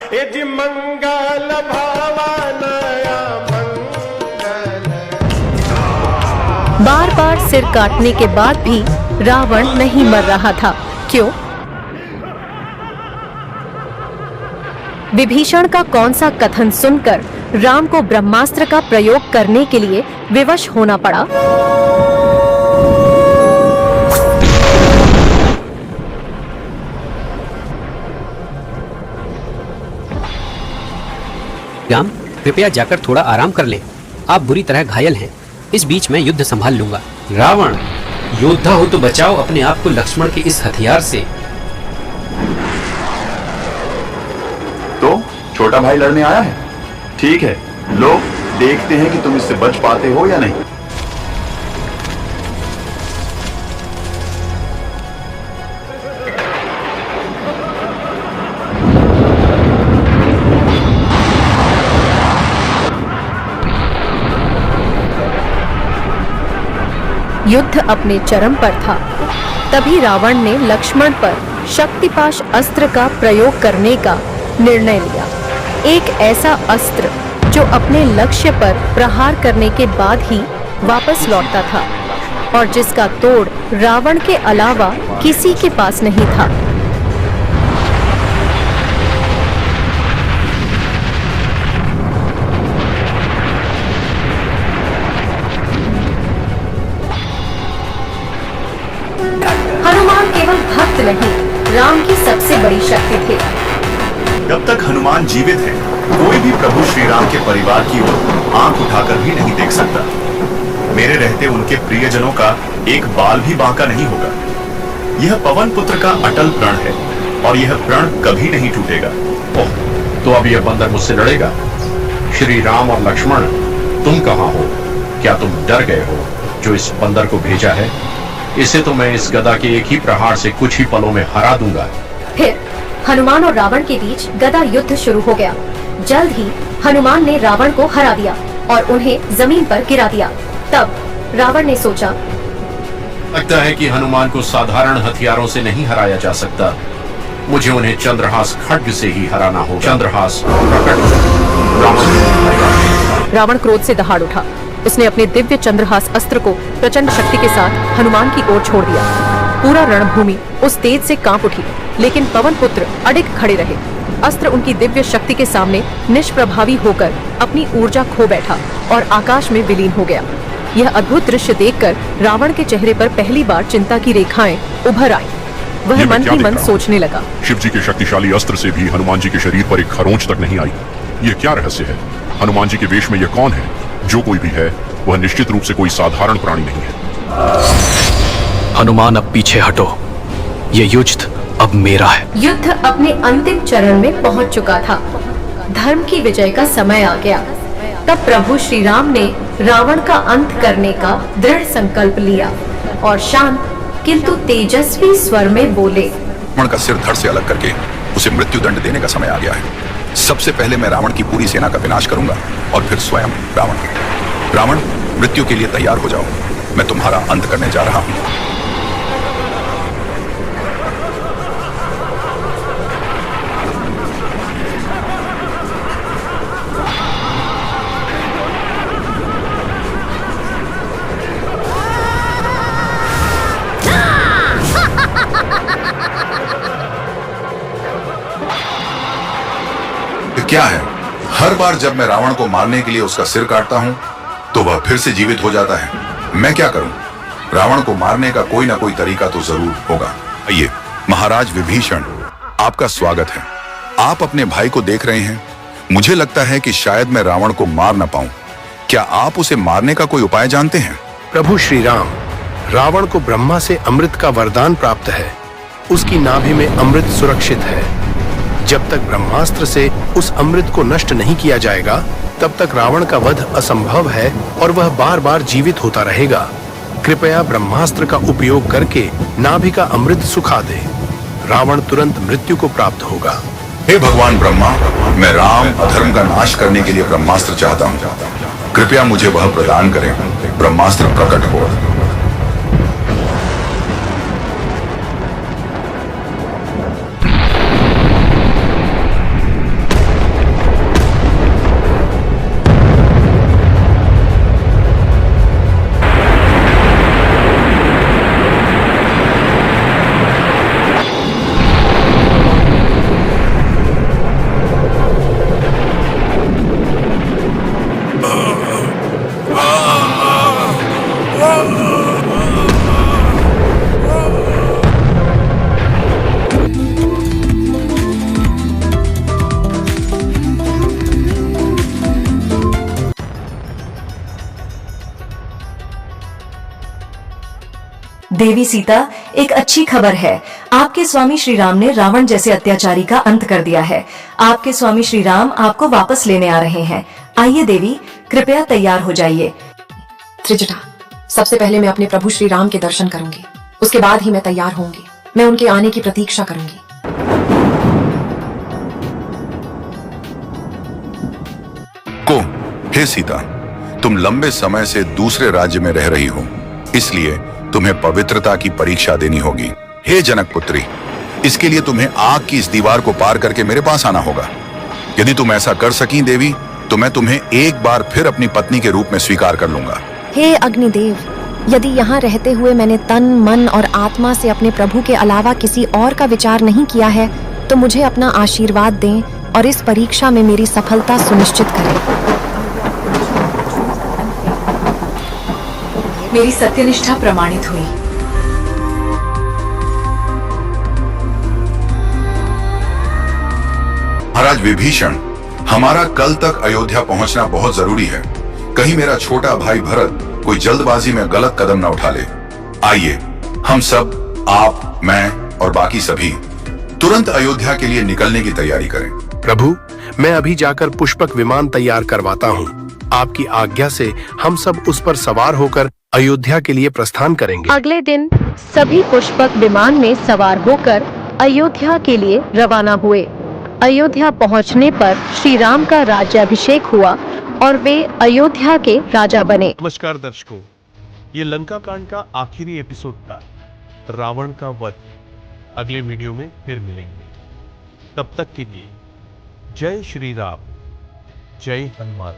मंगल भवनया मंगल। बार बार सिर काटने के बाद भी रावण नहीं मर रहा था। क्यों? विभीषण का कौन सा कथन सुनकर राम को ब्रह्मास्त्र का प्रयोग करने के लिए विवश होना पड़ा? राम, कृपया जाकर थोड़ा आराम कर ले। आप बुरी तरह घायल हैं। इस बीच मैं युद्ध संभाल लूंगा। रावण, योद्धा हो तो बचाओ अपने आप को लक्ष्मण के इस हथियार से। तो छोटा भाई लड़ने आया है? ठीक है, लो देखते हैं कि तुम इससे बच पाते हो या नहीं। युद्ध अपने चरम पर था। तभी रावण ने लक्ष्मण पर शक्तिपाश अस्त्र का प्रयोग करने का निर्णय लिया। एक ऐसा अस्त्र जो अपने लक्ष्य पर प्रहार करने के बाद ही वापस लौटता था और जिसका तोड़ रावण के अलावा किसी के पास नहीं था। हनुमान केवल भक्त नहीं, राम की सबसे बड़ी शक्ति थे। जब तक हनुमान जीवित है, कोई भी प्रभु श्री राम के परिवार की ओर आंख उठाकर भी नहीं देख सकता। मेरे रहते उनके प्रियजनों का एक बाल भी बांका नहीं होगा। यह पवन पुत्र का अटल प्रण है और यह प्रण कभी नहीं टूटेगा। ओह, तो अब यह बंदर मुझसे लड़ेगा? श्री राम और लक्ष्मण, तुम कहाँ हो? क्या तुम डर गए हो जो इस बंदर को भेजा है? इसे तो मैं इस गदा के एक ही प्रहार से कुछ ही पलों में हरा दूंगा। फिर हनुमान और रावण के बीच गदा युद्ध शुरू हो गया। जल्द ही हनुमान ने रावण को हरा दिया और उन्हें जमीन पर गिरा दिया। तब रावण ने सोचा, लगता है कि हनुमान को साधारण हथियारों से नहीं हराया जा सकता। मुझे उन्हें चंद्रहास खड्ग से ही हराना होगा। चंद्रहास प्रकट। रावण क्रोध से दहाड़ उठा। उसने अपने दिव्य चंद्रहास अस्त्र को प्रचंड शक्ति के साथ हनुमान की ओर छोड़ दिया। पूरा रणभूमि उस तेज से कांप उठी, लेकिन पवन पुत्र अडिग खड़े रहे। अस्त्र उनकी दिव्य शक्ति के सामने निष्प्रभावी होकर अपनी ऊर्जा खो बैठा और आकाश में विलीन हो गया। यह अद्भुत दृश्य देखकर रावण के चेहरे पर पहली बार चिंता की रेखाएं उभर आईं। वह मन ही मन सोचने लगा, शिव जी के शक्तिशाली अस्त्र से भी हनुमान जी के शरीर पर एक खरोंच तक नहीं आई। यह क्या रहस्य है? हनुमान जी के वेश में यह कौन है? जो कोई भी है, वह निश्चित रूप से कोई साधारण प्राणी नहीं है। हनुमान, अब पीछे हटो। ये युद्ध अब मेरा है। युद्ध अपने अंतिम चरण में पहुंच चुका था। धर्म की विजय का समय आ गया। तब प्रभु श्री राम ने रावण का अंत करने का दृढ़ संकल्प लिया और शांत किंतु तेजस्वी स्वर में बोले, रावण का सिर धड़ से अलग करके उसे मृत्यु दंड देने का समय आ गया है। सबसे पहले मैं रावण की पूरी सेना का विनाश करूंगा और फिर स्वयं रावण। रावण, मृत्यु के लिए तैयार हो जाओ। मैं तुम्हारा अंत करने जा रहा हूं। क्या है, हर बार जब मैं रावण को मारने के लिए उसका सिर काटता हूं तो वह फिर से जीवित हो जाता है। मैं क्या करूं? रावण को मारने का कोई ना कोई तरीका तो जरूर होगा। आइए, महाराज विभीषण, आपका स्वागत है। आप अपने भाई को देख रहे हैं। मुझे लगता है कि शायद मैं रावण को मार ना पाऊं। क्या आप उसे मारने का कोई उपाय जानते हैं? प्रभु श्री राम, रावण को ब्रह्मा से अमृत का वरदान प्राप्त है। उसकी नाभि में अमृत सुरक्षित है। जब तक ब्रह्मास्त्र से उस अमृत को नष्ट नहीं किया जाएगा, तब तक रावण का वध असंभव है और वह बार बार जीवित होता रहेगा। कृपया ब्रह्मास्त्र का उपयोग करके नाभि का अमृत सुखा दे। रावण तुरंत मृत्यु को प्राप्त होगा। हे भगवान ब्रह्मा, मैं राम अधर्म का नाश करने के लिए ब्रह्मास्त्र चाहता हूँ। कृपया मुझे वह प्रदान करें। ब्रह्मास्त्र प्रकट हो। देवी सीता, एक अच्छी खबर है। आपके स्वामी श्री राम ने रावण जैसे अत्याचारी का अंत कर दिया है। आपके स्वामी श्री राम आपको वापस लेने आ रहे हैं। आइए देवी, कृपया तैयार हो जाइए। त्रिजटा, सबसे पहले मैं अपने प्रभु श्री राम के दर्शन करूंगी, उसके बाद ही मैं तैयार होंगी। मैं उनके आने की प्रतीक्षा करूंगी। को, हे सीता, तुम लंबे समय से दूसरे राज्य में रह रही हो, इसलिए तुम्हें पवित्रता की परीक्षा देनी होगी। हे जनक पुत्री, इसके लिए तुम्हें आग की इस दीवार को पार करके मेरे पास आना होगा। यदि तुम ऐसा कर सकी देवी, तो मैं तुम्हें एक बार फिर अपनी पत्नी के रूप में स्वीकार कर लूंगा। हे अग्निदेव, यदि यहाँ रहते हुए मैंने तन, मन और आत्मा से अपने प्रभु के अलावा किसी और का विचार नहीं किया है, तो मुझे अपना आशीर्वाद दें और इस परीक्षा में मेरी सफलता सुनिश्चित करें। मेरी सत्यनिष्ठा प्रमाणित हुई। महाराज विभीषण, हमारा कल तक अयोध्या पहुंचना बहुत जरूरी है। कहीं मेरा छोटा भाई भरत कोई जल्दबाजी में गलत कदम न उठा ले। आइए हम सब, आप, मैं और बाकी सभी तुरंत अयोध्या के लिए निकलने की तैयारी करें। प्रभु, मैं अभी जाकर पुष्पक विमान तैयार करवाता हूँ। आपकी आज्ञा से हम सब उस पर सवार होकर अयोध्या के लिए प्रस्थान करेंगे। अगले दिन सभी पुष्पक विमान में सवार होकर अयोध्या के लिए रवाना हुए। अयोध्या पहुंचने पर श्री राम का राज्याभिषेक हुआ और वे अयोध्या के राजा बने। नमस्कार दर्शकों, ये लंका कांड का आखिरी एपिसोड था, रावण का वध। अगले वीडियो में फिर मिलेंगे। तब तक के लिए जय श्री राम, जय हनुमान।